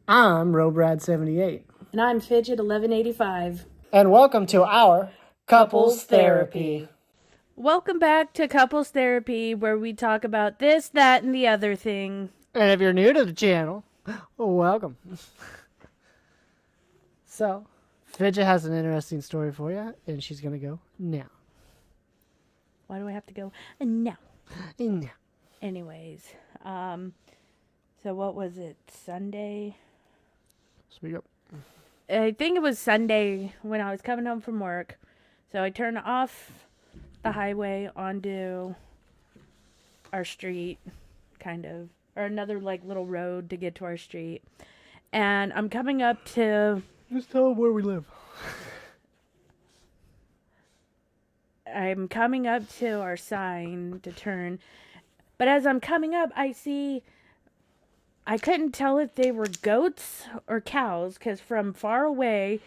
I'm Robrad78. And I'm Fidget 1185. And welcome to our Couples Therapy. Welcome back to Couples Therapy, where we talk about this, that, and the other thing. And if you're new to the channel, welcome. So, Fidget has an interesting story for you, and she's going to go now. Why do I have to go now? Now. Anyways, so what was it? Sunday? Speak up. I think it was Sunday when I was coming home from work. So I turned off the highway onto our street, kind of, or another like little road to get to our street. And I'm coming up to... Just tell them where we live. I'm coming up to our sign to turn. But as I'm coming up, I couldn't tell if they were goats or cows, because from far away,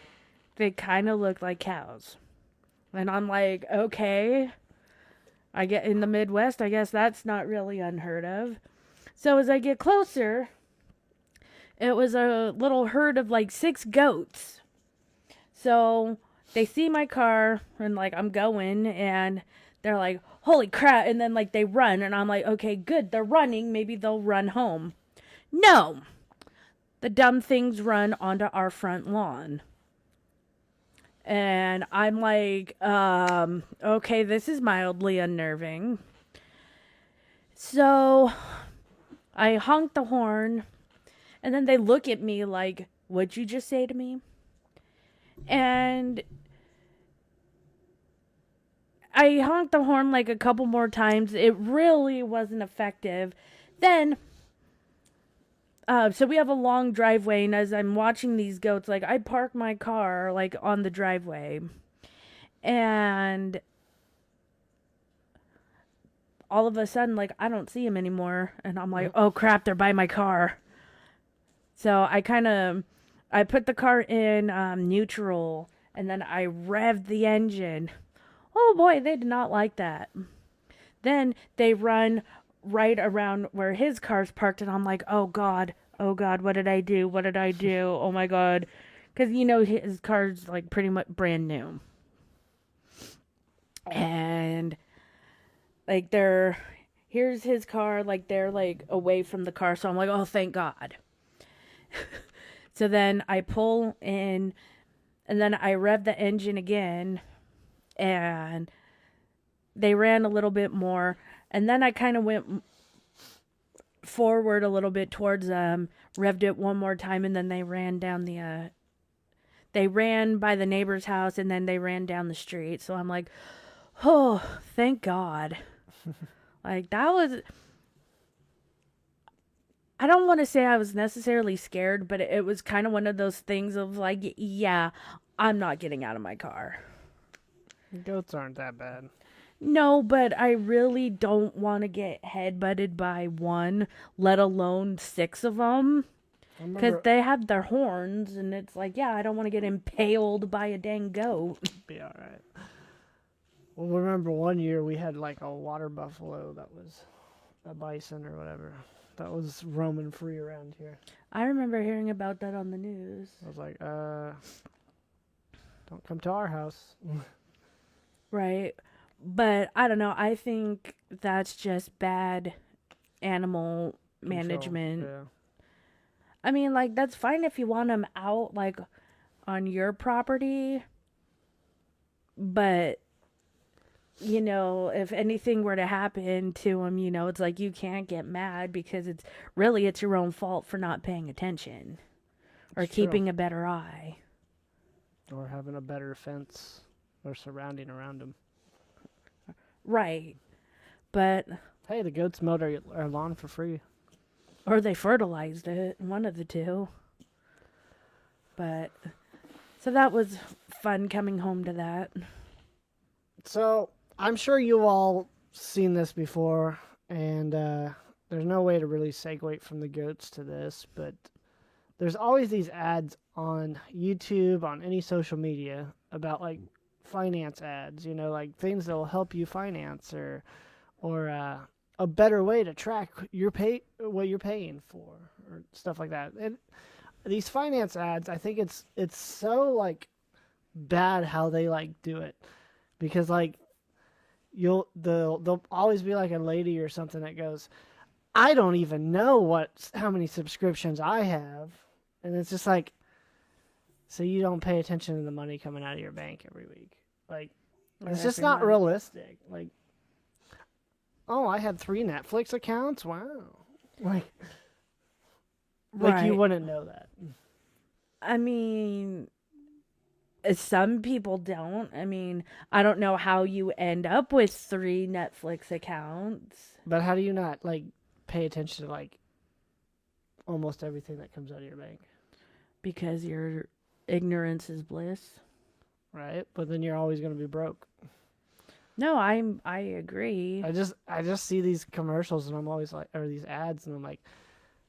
they kind of looked like cows. And I'm like, okay, I get in the Midwest, I guess that's not really unheard of. So as I get closer, it was a little herd of like 6 goats. So they see my car and like I'm going, and they're like, holy crap. And then like they run, and I'm like, okay, good, they're running. Maybe they'll run home. No, the dumb things run onto our front lawn. And I'm like, okay, this is mildly unnerving. So I honk the horn, and then they look at me like, what'd you just say to me? And I honked the horn like a couple more times. It really wasn't effective. Then, so we have a long driveway, and as I'm watching these goats, like, I park my car, like, on the driveway. And all of a sudden, like, I don't see them anymore. And I'm like, oh, crap, they're by my car. So I put the car in neutral, and then I revved the engine. Oh, boy, they did not like that. Then they run right around where his car's parked, and I'm like, oh god, what did I do, oh my god, because his car's like pretty much brand new, and like here's his car, like they're like away from the car, so I'm like, oh thank god. So then I pull in, and then I rev the engine again, and they ran a little bit more. And then I kind of went forward a little bit towards them, revved it one more time, and then they ran down they ran by the neighbor's house, and then they ran down the street. So I'm like, oh, thank God. Like, that was... I don't want to say I was necessarily scared, but it was kind of one of those things of like, yeah, I'm not getting out of my car. Goats aren't that bad. No, but I really don't want to get headbutted by one, let alone 6 of them. Because they have their horns, and it's like, yeah, I don't want to get impaled by a dang goat. Be alright. Well, remember one year we had like a water buffalo that was a bison or whatever that was roaming free around here. I remember hearing about that on the news. I was like, don't come to our house. Right. But I don't know. I think that's just bad animal management. Yeah. I mean, like, that's fine if you want them out, like, on your property. But, if anything were to happen to them, it's like you can't get mad because it's your own fault for not paying attention. Or It's keeping true. a better eye. Or having a better fence or surrounding around them. Right. But... Hey, the goats mowed our lawn for free. Or they fertilized it. One of the two. But... So that was fun coming home to that. So, I'm sure you've all seen this before, and there's no way to really segue from the goats to this, but there's always these ads on YouTube, on any social media, about like finance ads, like things that will help you finance, or a better way to track what you're paying for, or stuff like that. And these finance ads, I think it's so like bad how they like do it, because like they'll always be like a lady or something that goes, I don't even know how many subscriptions I have, and it's just like, so you don't pay attention to the money coming out of your bank every week, like Or it's just every not month. realistic. Like, oh, I had 3 Netflix accounts. Wow, like you Right. wouldn't know that. I mean, some people don't. I mean, I don't know how you end up with 3 Netflix accounts But how do you not like pay attention to like almost everything that comes out of your bank, because your ignorance is bliss. right? But then you're always going to be broke. No, I agree. I just see these commercials and I'm always like, or these ads, and I'm like,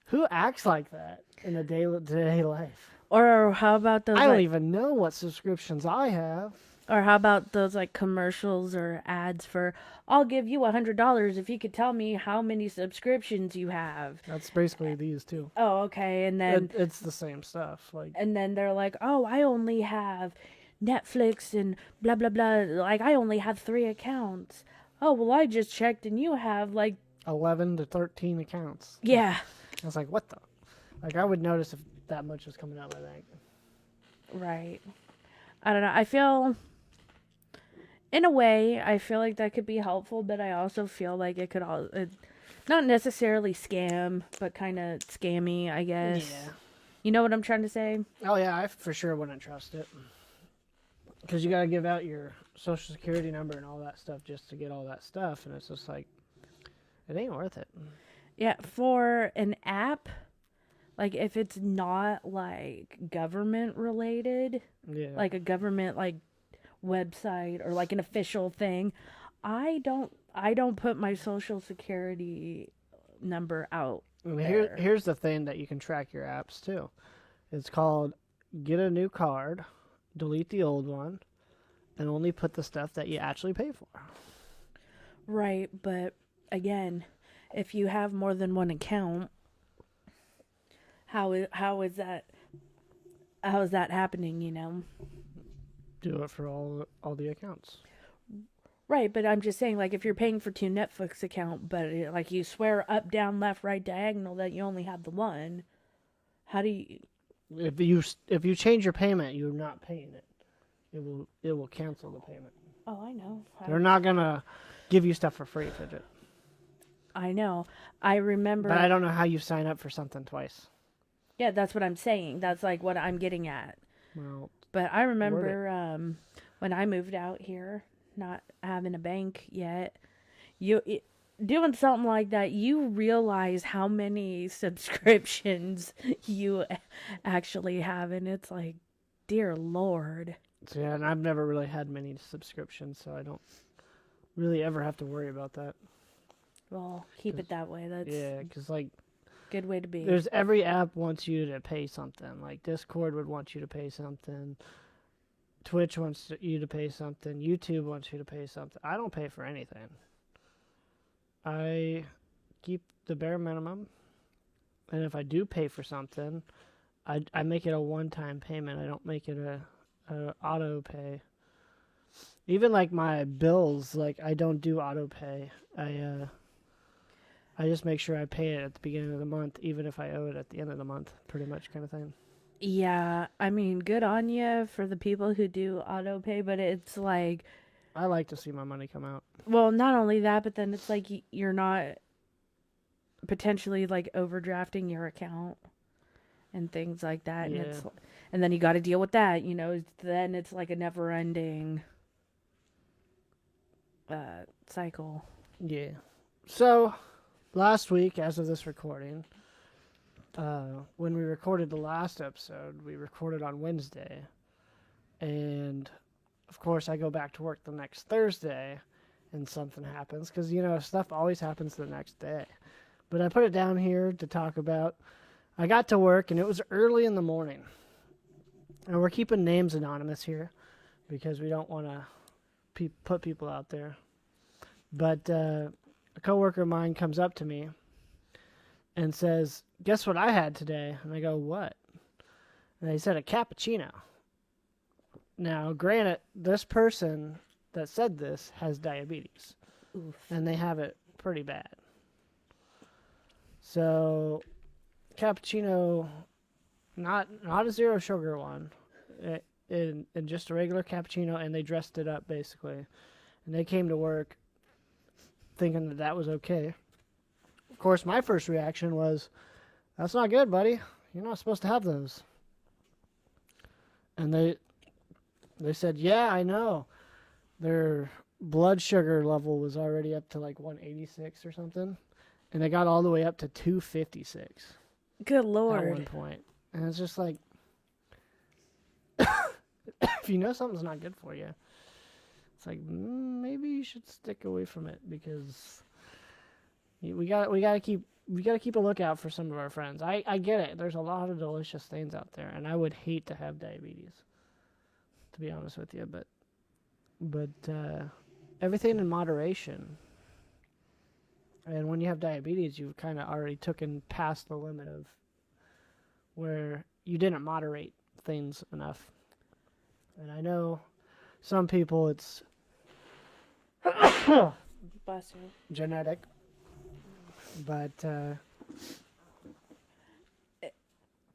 who acts like that in a day life? Or how about those I don't like, even know what subscriptions I have. or how about those like commercials or ads for, I'll give you $100 if you could tell me how many subscriptions you have. That's basically these two. Oh, okay. And then It's the same stuff. Like, they're like, "Oh, I only have Netflix and blah blah blah. Like I only have 3 accounts." Oh, well, I just checked and you have like 11 to 13 accounts. yeah. I was like, what the? Like, I would notice if that much was coming out of my bank. Right. I don't know. I feel in a way, I feel like that could be helpful, but I also feel like it could all not necessarily scam, but kind of scammy, I guess. Yeah. You know what I'm trying to say? Oh, yeah, I for sure wouldn't trust it. Because you got to give out your social security number and all that stuff just to get all that stuff. And it's just like, it ain't worth it. Yeah, for an app, like if it's not like government related, Yeah. like a government like website or like an official thing, I don't put my social security number out I mean, there. here's the thing that you can track your apps too. It's called get a new card, delete the old one, and only put the stuff that you actually pay for. Right, but again, if you have more than one account, how is that happening, you know? Do it for all the accounts. Right, but I'm just saying, like, if you're paying for 2 Netflix account, but like you swear up, down, left, right, diagonal that you only have the one, how do you? If you change your payment, you're not paying it. It will cancel the payment. Oh, I know. They're not gonna give you stuff for free, Fidget. I know. I remember. But I don't know how you sign up for something twice. Yeah, that's what I'm saying. That's like what I'm getting at. Well, But I remember when I moved out here, not having a bank yet, doing something like that, you realize how many subscriptions you actually have, and it's like, dear Lord. so yeah, and I've never really had many subscriptions, so I don't really ever have to worry about that. Well, keep it that way. That's Yeah, because like a good way to be. there's every app wants you to pay something. Like Discord would want you to pay something. Twitch wants you to pay something. YouTube wants you to pay something. I don't pay for anything. I keep the bare minimum, and if I do pay for something, I make it a one-time payment. I don't make it a auto pay. Even like my bills, like I don't do auto pay. I just make sure I pay it at the beginning of the month, even if I owe it at the end of the month, pretty much kind of thing. Yeah, I mean, good on you for the people who do auto pay, but it's like, I like to see my money come out. well, not only that, but then it's like you're not potentially like overdrafting your account and things like that, Yeah. and then you got to deal with that, you know. Then it's like a never-ending cycle. Yeah. So, last week, as of this recording, when we recorded the last episode, we recorded on Wednesday. And, of course, I go back to work the next Thursday, and something happens. Because, you know, stuff always happens the next day. But I put it down here to talk about. I got to work, and it was early in the morning. And we're keeping names anonymous here, because we don't want to put people out there. But a coworker of mine comes up to me and says, "Guess what I had today?" And I go, "What?" And they said a cappuccino. Now, granted, this person that said this has diabetes. Oof. And they have it pretty bad. So, cappuccino, not a zero sugar one, in just a regular cappuccino, and they dressed it up basically. And they came to work thinking that was okay. Of course, my first reaction was, "That's not good, buddy. You're not supposed to have those." And they said, "Yeah, I know." Their blood sugar level was already up to like 186 or something, and it got all the way up to 256 Good at Lord. one point. And it's just like, if you know something's not good for you, it's like, maybe you should stick away from it, because we gotta keep a lookout for some of our friends. I get it. There's a lot of delicious things out there, and I would hate to have diabetes, to be honest with you, but everything in moderation. And when you have diabetes, you've kind of already taken past the limit of where you didn't moderate things enough. And I know some people it's Bless you. genetic, but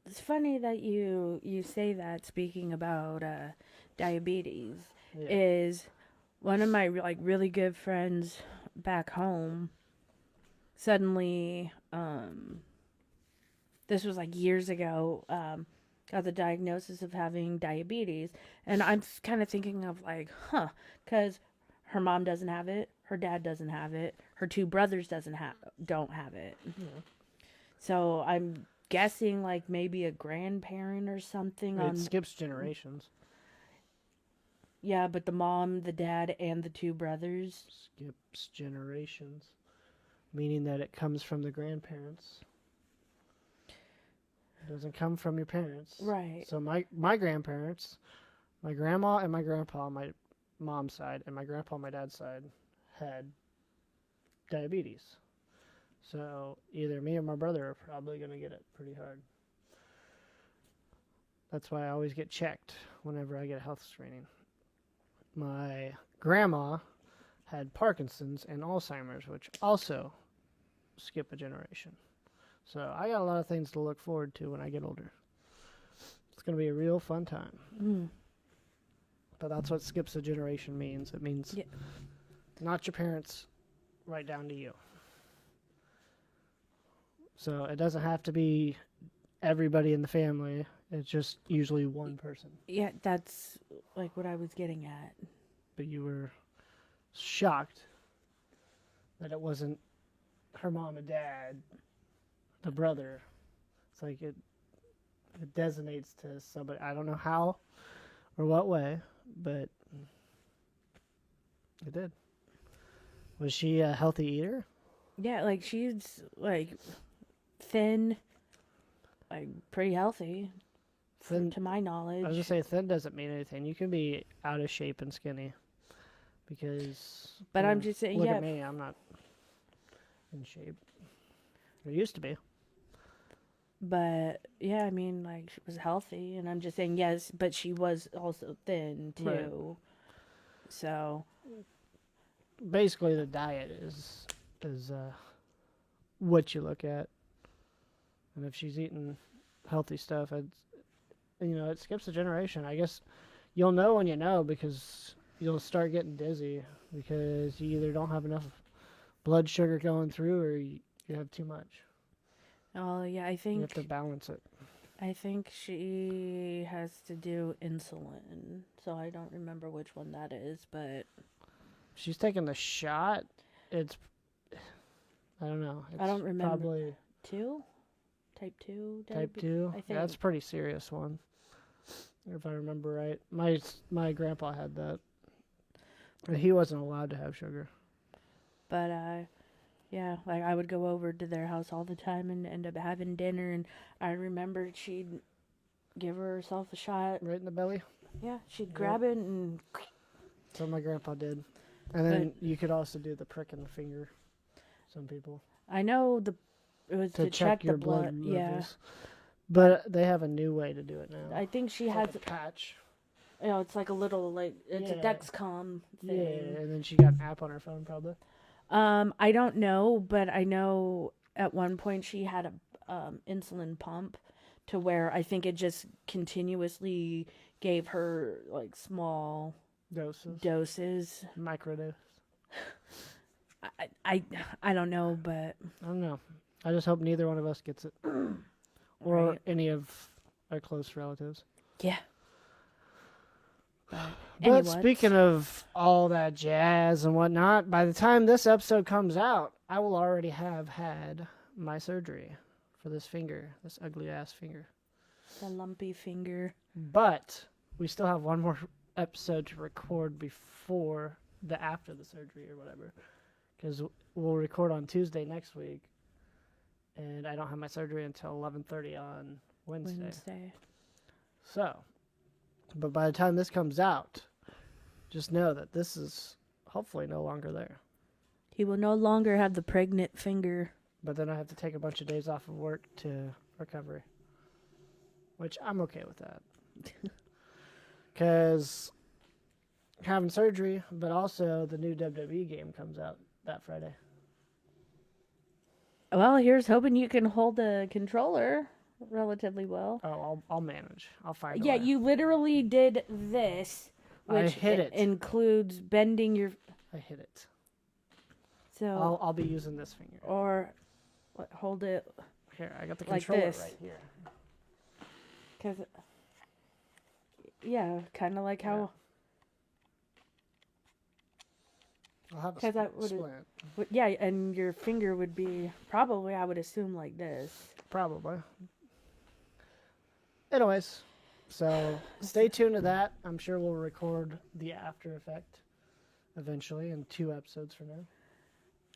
It's funny that you say that. Speaking about diabetes, yeah. is one of my like really good friends back home suddenly this was like years ago, got the diagnosis of having diabetes, and I'm kind of thinking of like, because her mom doesn't have it, her dad doesn't have it, her two brothers don't have it. Yeah. So I'm guessing like maybe a grandparent or something. It skips generations. Yeah, but the mom, the dad, and the two brothers. Skips generations, meaning that it comes from the grandparents. It doesn't come from your parents. Right. So my grandparents, my grandma and my grandpa on my mom's side, and my grandpa on my dad's side, had diabetes. So either me or my brother are probably going to get it pretty hard. That's why I always get checked whenever I get a health screening. My grandma had Parkinson's and Alzheimer's, which also skip a generation. So I got a lot of things to look forward to when I get older. It's going to be a real fun time. Mm. But that's what skips a generation means. It means not your parents, right down to you. So it doesn't have to be everybody in the family. It's just usually one person. Yeah, that's like what I was getting at. But you were shocked that it wasn't her mom and dad, the brother. It's like it designates to somebody. I don't know how or what way, but it did. Was she a healthy eater? Yeah, like she's like thin, like pretty healthy, Thin, to my knowledge. I was gonna say thin doesn't mean anything. You can be out of shape and skinny, because. But I'm just saying, look at me. I'm not in shape. I used to be. But yeah, I mean, like she was healthy, and I'm just saying yes, but she was also thin too. Right. So basically, the diet is what you look at, and if she's eating healthy stuff, it skips a generation. I guess you'll know when you know, because you'll start getting dizzy because you either don't have enough blood sugar going through, or you have too much. oh yeah, You have to balance it. I think she has to do insulin. So I don't remember which one that is, but She's taking the shot. It's, I don't know. It's I don't remember. Probably type 2 type 2. I think. Yeah, that's a pretty serious one, if I remember right. My grandpa had that. He wasn't allowed to have sugar. But yeah, like I would go over to their house all the time and end up having dinner, and I remember she'd give herself a shot. Right in the belly? Yeah, she'd grab it and. That's what my grandpa did. And then you could also do the prick in the finger. Some people. I know it was to check your the blood. Yeah. levels. But they have a new way to do it now. I think she It's has, like a patch. you know, it's like a little, like, it's a Yeah. Dexcom thing. Yeah, and then she got an app on her phone probably. I don't know, but I know at one point she had a insulin pump to where I think it just continuously gave her like small doses. Microdose. I don't know, but I don't know. I just hope neither one of us gets it. Or right. any of our close relatives. Yeah. But But anyway, speaking of all that jazz and whatnot, by the time this episode comes out, I will already have had my surgery for this finger, this ugly ass finger. the lumpy finger. But we still have one more episode to record before the after the surgery or whatever. Because we'll record on Tuesday next week. And I don't have my surgery until 11:30 on Wednesday. So, but by the time this comes out, just know that this is hopefully no longer there. He will no longer have the pregnant finger. But then I have to take a bunch of days off of work to recovery. Which I'm okay with that. Because having surgery, but also the new WWE game comes out that Friday. Well, here's hoping you can hold the controller relatively well. Oh, I'll manage. I'll find a Yeah, way. you literally did this, I which hit it. includes bending your. I hit it. So I'll be using this finger. or hold it Here, I got the like controller this. right here. Because, yeah, kind of like how. I'll have a 'Cause that would've- splint. Yeah, and your finger would be probably, I would assume, like this. Probably. Anyways, so stay tuned to that. I'm sure we'll record the after effect eventually in 2 episodes from now.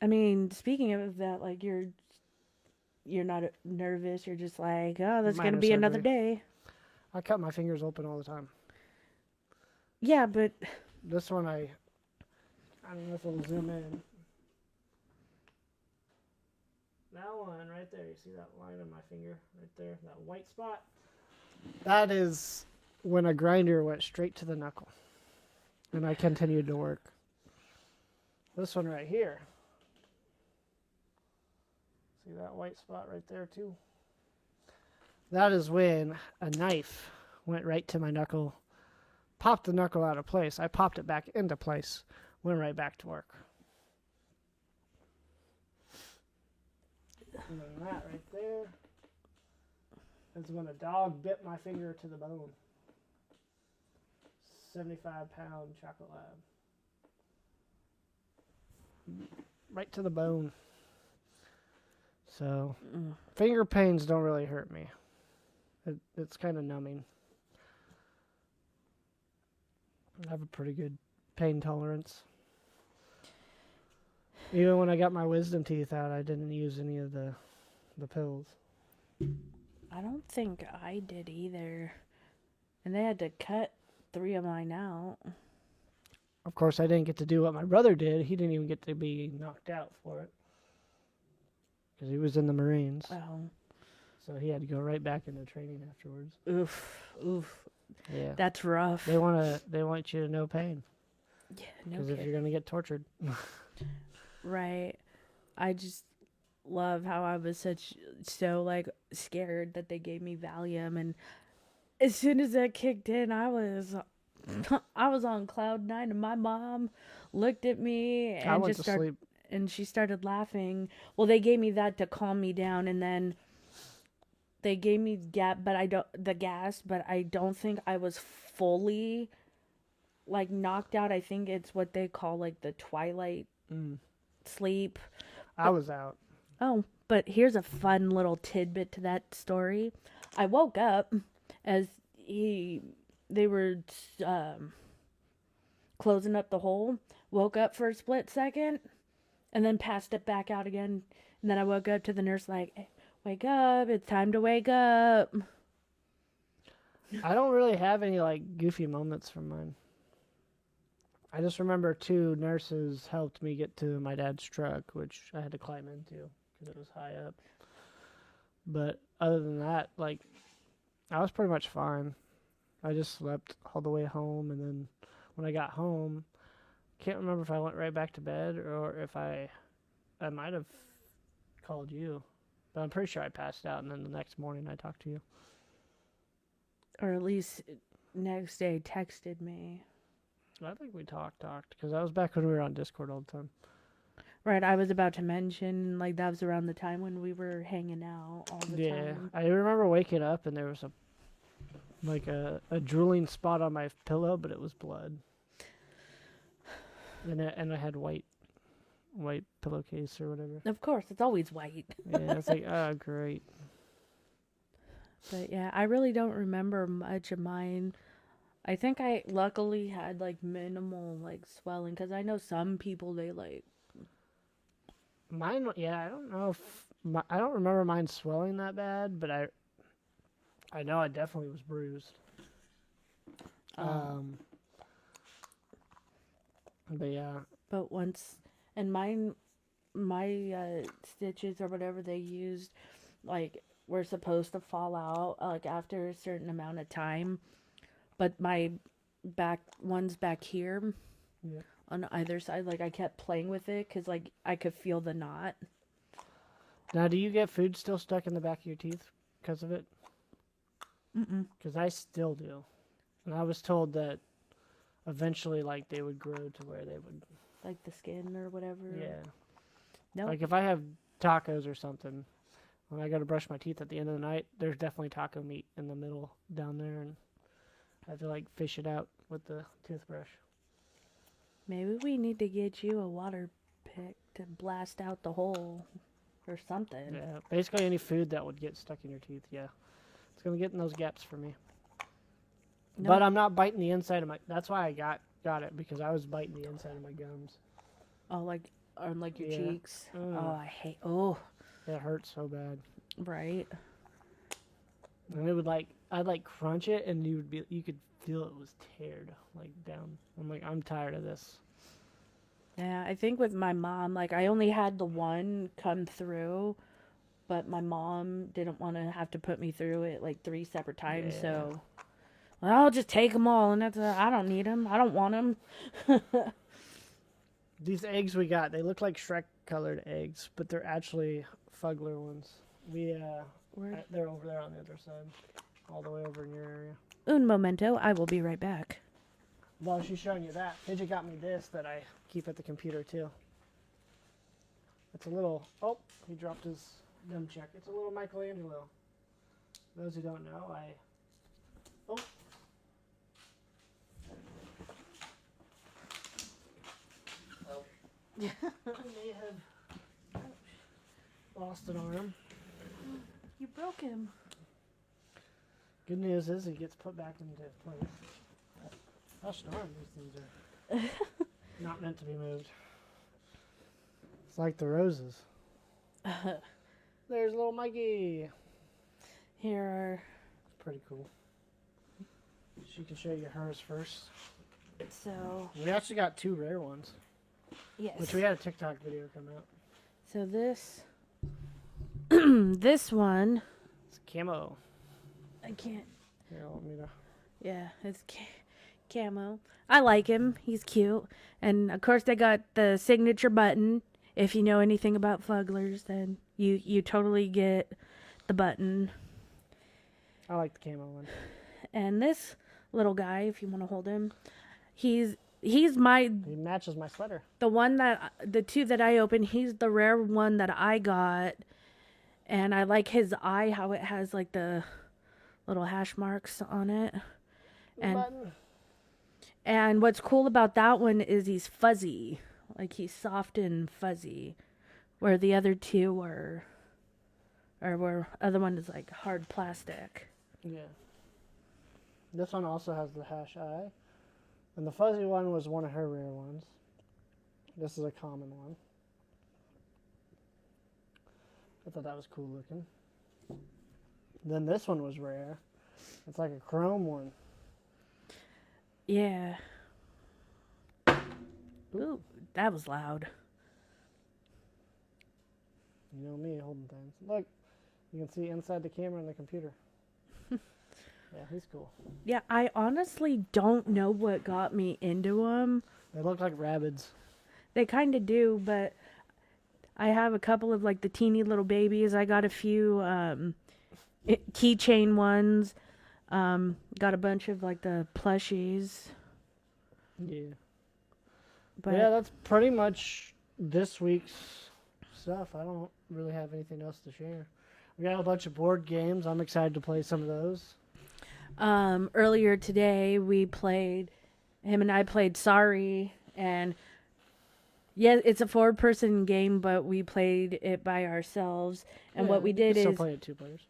I mean, speaking of that, like you're not nervous. You're just like, oh, that's Minor gonna be another surgery. day. I cut my fingers open all the time. Yeah, but This one I don't know if it'll zoom in. That one right there, you see that line on my finger right there, that white spot? That is when a grinder went straight to the knuckle. And I continued to work. This one right here. See that white spot right there too? That is when a knife went right to my knuckle, popped the knuckle out of place. I popped it back into place, went right back to work. And then that right there is when a dog bit my finger to the bone. 75-pound chocolate lab. Right to the bone. So, finger pains don't really hurt me. It's kind of numbing. I have a pretty good pain tolerance. Even when I got my wisdom teeth out, I didn't use any of the pills. I don't think I did either. And they had to cut 3 of mine out. Of course, I didn't get to do what my brother did. He didn't even get to be knocked out for it. Because he was in the Marines. Oh. So he had to go right back into training afterwards. Oof. Yeah. That's rough. They want you to know pain. Yeah, no Because if kidding. you're going to get tortured. Right. I just love how I was so like scared that they gave me Valium, and as soon as that kicked in, I was on cloud 9, and my mom looked at me I and went just to sleep. and she started laughing. Well, they gave me that to calm me down, and then they gave me gas, but I don't think I was fully like knocked out. I think it's what they call like the twilight sleep. I was out. Oh, but here's a fun little tidbit to that story. I woke up as they were closing up the hole. Woke up for a split second, and then passed it back out again. And then I woke up to the nurse like, hey, wake up, it's time to wake up. I don't really have any like goofy moments from mine. I just remember 2 nurses helped me get to my dad's truck, which I had to climb into because it was high up. But other than that, like, I was pretty much fine. I just slept all the way home, and then when I got home, can't remember if I went right back to bed or if I might have called you, but I'm pretty sure I passed out, and then the next morning I talked to you. Or at least next day texted me. I think we talked because that was back when we were on Discord all the time. Right, I was about to mention, like, that was around the time when we were hanging out all the time. I remember waking up and there was a drooling spot on my pillow, but it was blood. And I had white pillowcase or whatever. Of course, it's always white. Yeah, it's like, oh, great. But yeah, I really don't remember much of mine. I think I luckily had like minimal like swelling because I know some people they like. Mine, yeah, I don't know if I don't remember mine swelling that bad, but I know I definitely was bruised. But yeah. But once, and mine, my stitches or whatever they used, like were supposed to fall out like after a certain amount of time, but my back ones back here. Yeah. On either side, like I kept playing with it because like I could feel the knot. Now, do you get food still stuck in the back of your teeth because of it? Mm-mm. Because I still do, and I was told that eventually, like, they would grow to where they would. Like the skin or whatever. Yeah. No. Like if I have tacos or something, when I go to brush my teeth at the end of the night, there's definitely taco meat in the middle down there, and I have to like fish it out with the toothbrush. Maybe we need to get you a water pick to blast out the hole or something. Yeah, basically any food that would get stuck in your teeth, yeah. It's going to get in those gaps for me. No. But I'm not biting the inside of my... That's why I got it, because I was biting the inside of my gums. Oh, like on like your Yeah. cheeks. Oh, I hate. Oh, It hurts so bad. right. And it would like... I'd like crunch it, and you could feel it was teared, like, down. I'm like, I'm tired of this. Yeah, I think with my mom, like I only had the one come through, but my mom didn't want to have to put me through it like 3 separate times. Yeah. So, well, I'll just take them all, and I don't need them. I don't want them. These eggs we got, they look like Shrek-colored eggs, but they're actually Fugler ones. They're over there on the other side, all the way over in your area. Un momento, I will be right back. While she's showing you that, Fidget got me this that I keep at the computer too. It's a little... Oh, he dropped his dumb check. It's a little Michelangelo. Those who don't know, Oh. I may have lost an arm. You broke him. Good news is he gets put back into place. Gosh darn, these things are not meant to be moved. It's like the roses. There's little Mikey. Here are... It's pretty cool. She can show you hers first. So... We actually got 2 rare ones. Yes. Which we had a TikTok video come out. So this... this one... It's camo. I can't... Here, want me to... Yeah, it's camo. I like him. He's cute. And, of course, they got the signature button. If you know anything about Fugglers, then you totally get the button. I like the camo one. And this little guy, if you want to hold him, he's He matches my sweater. the 2 that I opened, he's the rare one that I got. And I like his eye, how it has, like, the little hash marks on it. And what's cool about that one is he's fuzzy. Like, he's soft and fuzzy. Where the other 2 were... Or where other one is, like, hard plastic. Yeah. This one also has the hash eye. And the fuzzy one was one of her rare ones. This is a common one. I thought that was cool looking. Then this one was rare. It's like a chrome one. Yeah. Ooh, that was loud. You know me holding things. Look, You can see inside the camera in the computer. Yeah, he's cool. Yeah, I honestly don't know what got me into them. They look like rabbits. They kind of do, but I have a couple of like the teeny little babies. I got a few keychain ones. Got a bunch of like the plushies. Yeah. But Yeah, that's pretty much this week's stuff. I don't really have anything else to share. We got a bunch of board games. I'm excited to play some of those. earlier today him and I played Sorry, and yeah, it's a 4-person game, but we played it by ourselves. And Yeah, what we you did can still is, play it 2 players.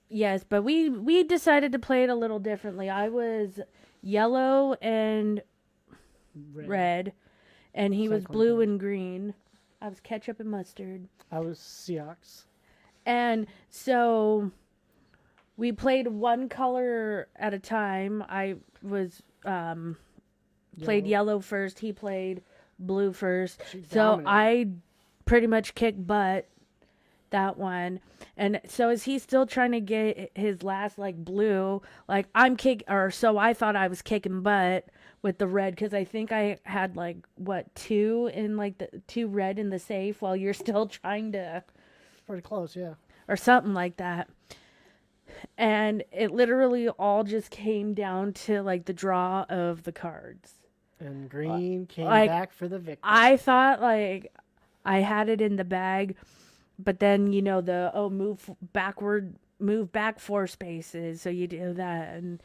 yes, but we decided to play it a little differently. I was yellow and red, and he was Cycling blue cars. and green. I was ketchup and mustard. I was Seahawks. And so we played one color at a time. I was played yellow first. He played blue first. She So dominated. I pretty much kicked butt that one. And so is he still trying to get his last like blue? Like so I thought I was kicking butt with the red, because I think I had like what 2 in like the 2 red in the safe while you're still trying to, Pretty close, yeah. or something like that. And it literally all just came down to like the draw of the cards. And green came like, back for the victory. I thought like I had it in the bag, but then move back 4 spaces, so you do that. And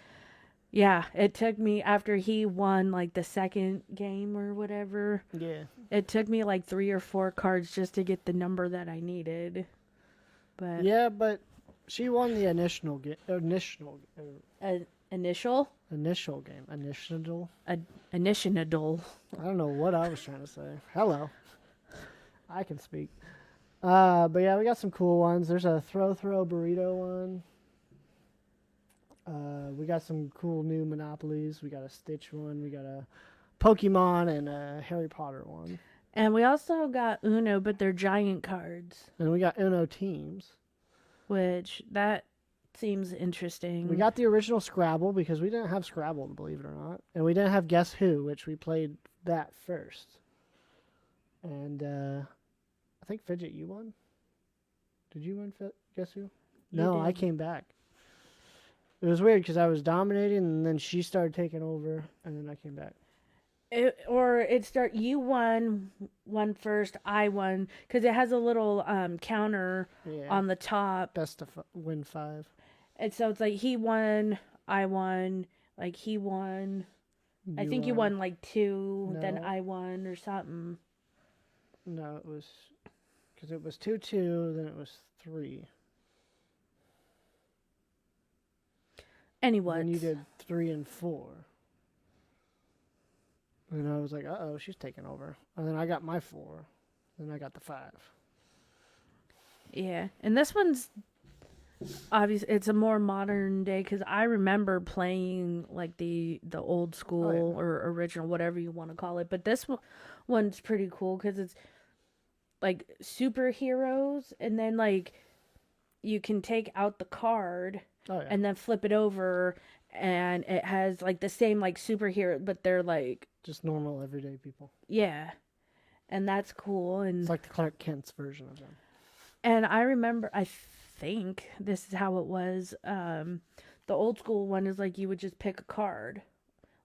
yeah, it took me, after he won like the second game or whatever, Yeah. it took me like 3 or 4 cards just to get the number that I needed. But Yeah, but she won the initial game. initial Initial. initial. I don't know what I was trying to say. Hello. I can speak. But yeah, we got some cool ones. There's a throw burrito one. We got some cool new Monopolies. We got a Stitch one. We got a Pokemon and a Harry Potter one. And we also got Uno, but they're giant cards, And we got Uno Teams. which that seems interesting. We got the original Scrabble because we didn't have Scrabble, believe it or not. And we didn't have Guess Who, which we played that first. And I think Fidget, you won? Did you win Guess Who? No, I came back. It was weird because I was dominating and then she started taking over and then I came back. You won one first, I won, because it has a little counter on the top. Best of win 5. And so it's like he won, I won, like he won. I think you won like 2, then No. I won or something. No, it was because it was 2-2, then it was 3. Anyway. Then you did 3 and 4. And I was like, uh-oh, she's taking over. And then I got my 4. Then I got the 5. Yeah. And this one's obviously, it's a more modern day, because I remember playing like the old school or original, whatever you want to call it. But this one's pretty cool because it's like superheroes, and then like you can take out the card and then flip it over, and it has like the same like superhero, but they're like just normal everyday people. Yeah. And that's cool. And it's like the Clark Kent's version of them. And I remember, I think this is how it was. The old school one is like you would just pick a card,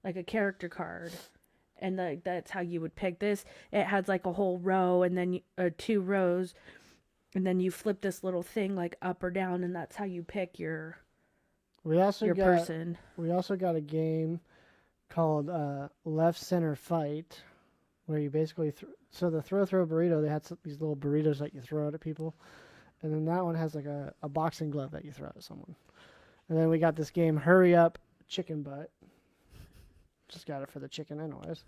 like a character card, and like that's how you would pick this. It has like a whole row, and then 2 rows, and then you flip this little thing like up or down, and that's how you pick your person. We also got a game called Left Center Fight, where you basically so the throw burrito, they had these little burritos that you throw out at people, and then that one has like a boxing glove that you throw at someone. And then we got this game Hurry Up Chicken Butt. Just got it for the chicken anyways.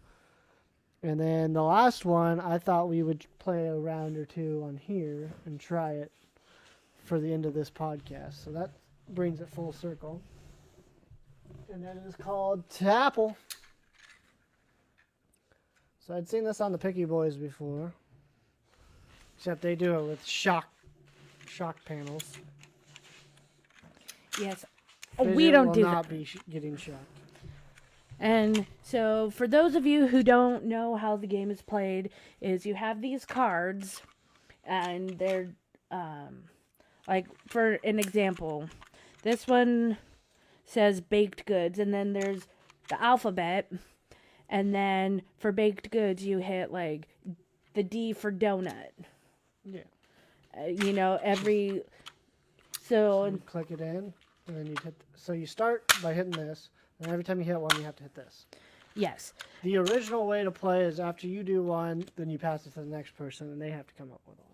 And then the last one, I thought we would play a round or 2 on here and try it for the end of this podcast. So that brings it full circle. And that is called Tapple. So I'd seen this on the Picky Boys before. Except they do it with shock panels. Yes. Fidget We don't will do not that. be getting shocked. And so, for those of you who don't know how the game is played, is you have these cards, and they're like, for an example, this one says baked goods, and then there's the alphabet, and then for baked goods you hit like the D for donut. Yeah. Every So so you click it in, and then you hit. So you start by hitting this, and every time you hit one, you have to hit this. yes. The original way to play is after you do one, then you pass it to the next person, and they have to come up with one.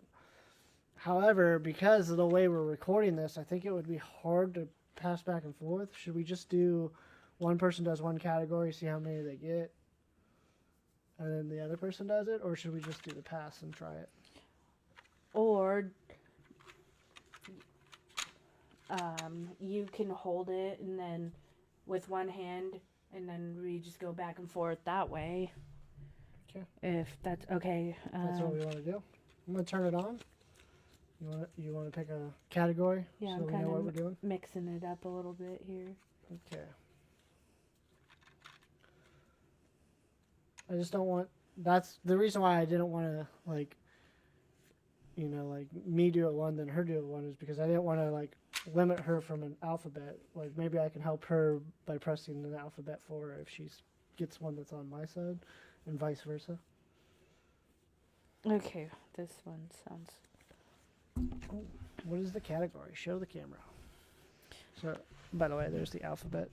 However, because of the way we're recording this, I think it would be hard to pass back and forth. Should we just do one person does one category, see how many they get, and then the other person does it? Or should we just do the pass and try it? Or you can hold it and then with one hand, and then we just go back and forth that way. Okay. If that's okay. That's what we want to do. I'm going to turn it on. You want to pick a category Yeah, so I'm we kind know what of we're doing? mixing it up a little bit here. Okay. I just don't want... That's the reason why I didn't want to, like me do it one, then her do it one, is because I didn't want to, like, limit her from an alphabet. Like, maybe I can help her by pressing an alphabet for her if she gets one that's on my side, and vice versa. Okay, this one sounds... Oh, what is the category? Show the camera. So, by the way, there's the alphabet.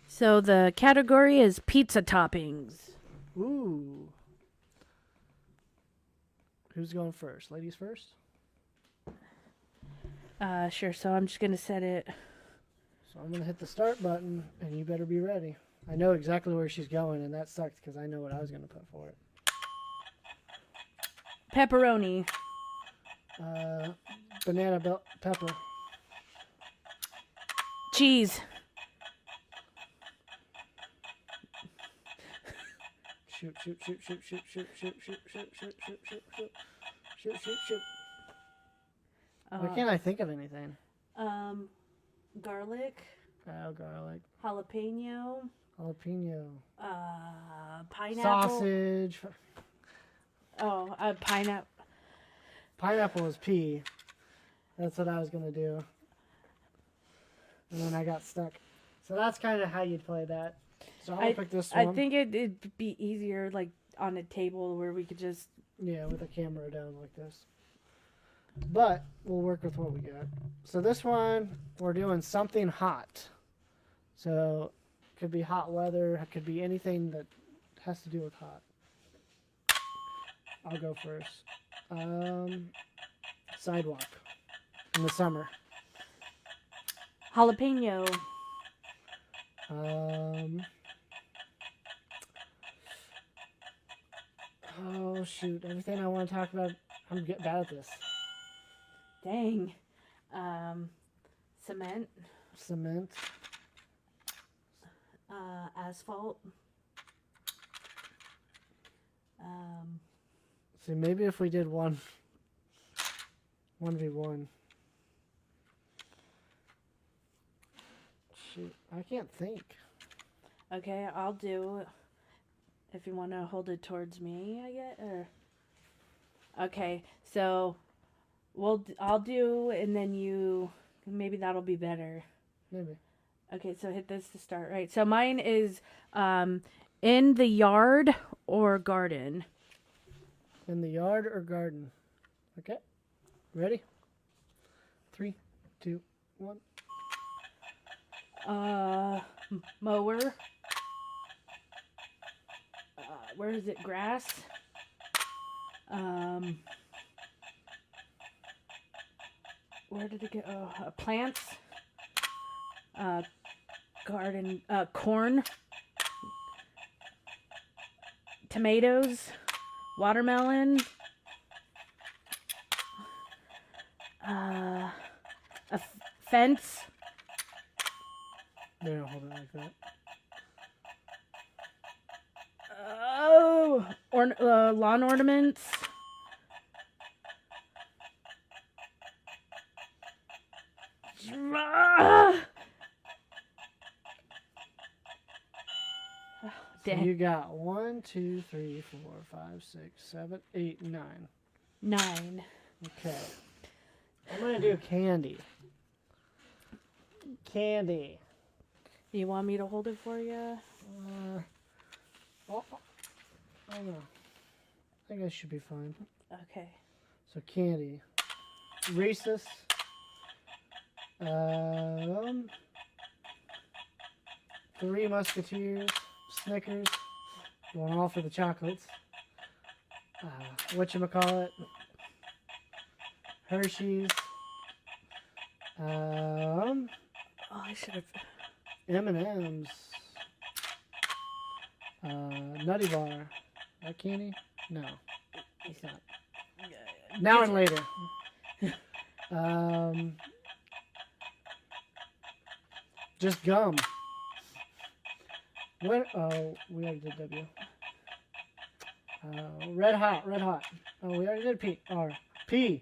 So the category is pizza toppings. Ooh. Who's going first? Ladies first? Sure. So I'm just gonna set it. So I'm going to hit the start button, and you better be ready. I know exactly where she's going, and that sucks because I know what I was going to put for it. Pepperoni. Banana pepper. Cheese. Shoot. Why can't I think of anything? Garlic. Oh, garlic. Jalapeno. Pineapple. Sausage. Oh, pineapple. Pineapple is P. That's what I was going to do. And then I got stuck. So that's kind of how you'd play that. So I'm going to pick this one. I think it'd be easier, like, on a table where we could just... Yeah, with a camera down like this. But we'll work with what we got. So this one, we're doing something hot. So it could be hot weather. It could be anything that has to do with hot. I'll go first. Sidewalk in the summer. Jalapeno. Oh, shoot. Everything I want to talk about, I'm getting bad at this. Dang. Cement. Asphalt. See, maybe if we did 1v1. Shoot, I can't think. Okay, I'll do. If you want to hold it towards me, I guess. Okay, so I'll do, and then you. Maybe that'll be better. Maybe. Okay, so hit this to start. Right. So mine is in the yard or garden. In the yard or garden. Okay. Ready? 3, 2, 1. Mower. Where is it? Grass. Where did it go? Plants. Garden. Corn. Tomatoes. Watermelon. A fence. They don't hold it like that. Oh, lawn ornaments. So you got 1, 2, 3, 4, 5, 6, 7, 8, 9. 9. Okay. I'm gonna do candy. Candy. You want me to hold it for you? Oh, I don't know. I think I should be fine. Okay. So candy. Reese's. Three Musketeers. Snickers. Going all for the chocolates. Whatchamacallit. Hershey's. Oh, I should have. M&M's. Nutty Bar. That candy? No. It's not. Now and later. Just gum. What? Oh, we already did W. Red hot. Oh, we already did P. R. P.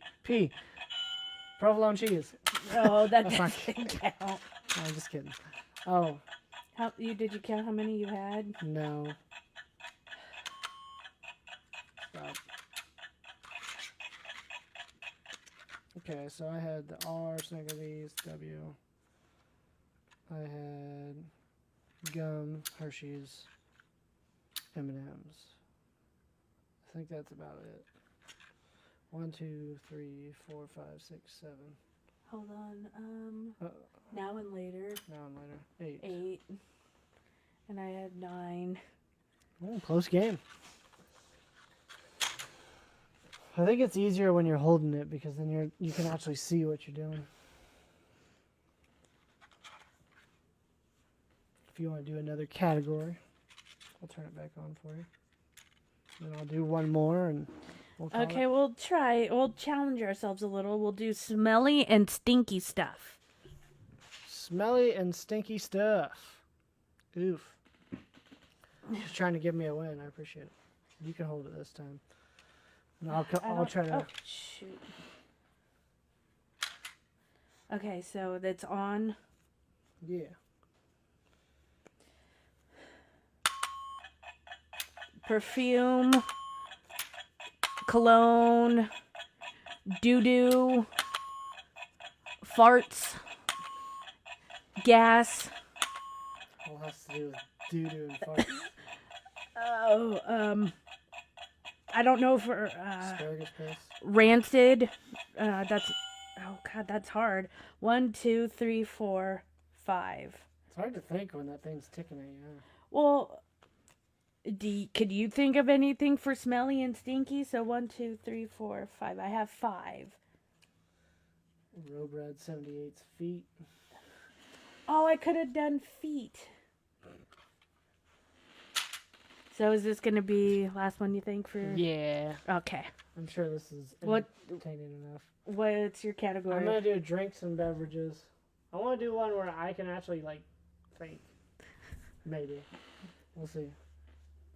Provolone cheese. Oh, that That's not doesn't count. No, I'm just kidding. Oh, Did you count how many you had? no. Stop. Okay, so I had the R, Snickerdoodles, W. I had gum, Hershey's, M&M's. I think that's about it. 1, 2, 3, 4, 5, 6, 7. Hold on. Now and later. Now and later. 8. 8. And I had 9. Oh, close game. I think it's easier when you're holding it because then you can actually see what you're doing. If you want to do another category, I'll turn it back on for you. Then I'll do one more and we'll call Okay, it. we'll try. We'll challenge ourselves a little. We'll do smelly and stinky stuff. Smelly and stinky stuff. Oof. Just trying to give me a win. I appreciate it. You can hold it this time. And I'll try to. Oh, shoot. Okay, so that's on. Yeah. Perfume, cologne, doo-doo, farts, gas. All has to do with doo-doo and farts. Oh, I don't know for Asparagus piss. rancid. That's oh god, that's hard. 1, 2, 3, 4, 5. It's hard to think when that thing's ticking at you. Huh? Well, could you think of anything for smelly and stinky? So 1, 2, 3, 4, 5. I have 5. Robred 78's feet. Oh, I could have done feet. So is this going to be last one you think for? Yeah. Okay. I'm sure this is What- entertaining enough. What's your category? I'm going to do drinks and beverages. I want to do one where I can actually, think. Maybe. We'll see.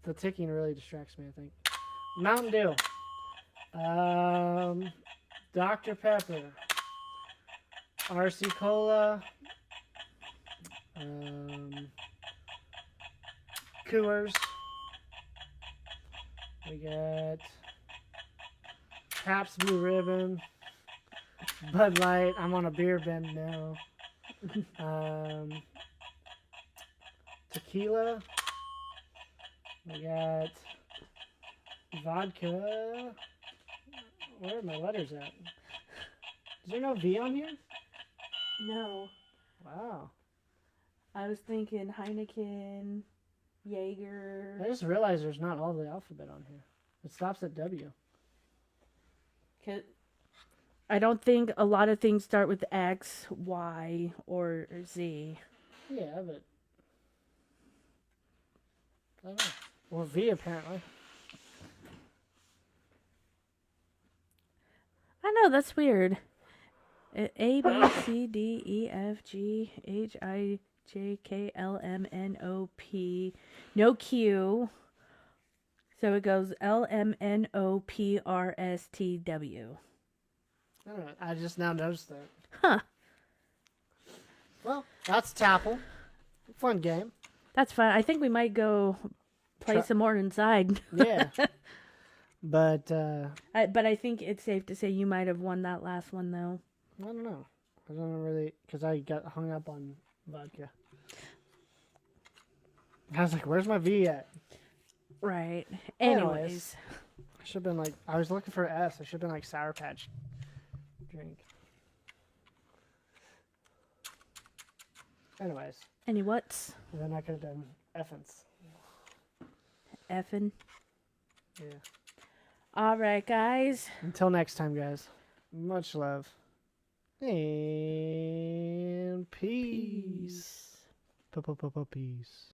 The ticking really distracts me, I think. Mountain Dew. Dr. Pepper. RC Cola. Coors. We got Pabst Blue Ribbon. Bud Light. I'm on a beer bend now. Tequila. We got vodka. Where are my letters at? Is there no V on here? No. Wow. I was thinking Heineken, Jaeger. I just realized there's not all the alphabet on here. It stops at W. I don't think a lot of things start with X, Y, or Z. Yeah, but I don't know. Or V apparently. I know, that's weird. A, B, C, D, E, F, G, H, I, J, K, L, M, N, O, P. No Q. So it goes L, M, N, O, P, R, S, T, W. I don't know. I just now noticed that. Huh. Well, that's Tapple. Fun game. That's fun. I think we might go play some more inside. Yeah. But But I think it's safe to say you might have won that last one, though. I don't know. I don't really, because I got hung up on vodka. I was like, "Where's my V at?" Right. Anyways. Anyways. I should have been like, I was looking for S. I should have been like Sour Patch drink. Anyways. Any what's? Then I could have done Effins. Effin'. Yeah. All right, guys. Until next time, guys. Much love. And peace. Peace.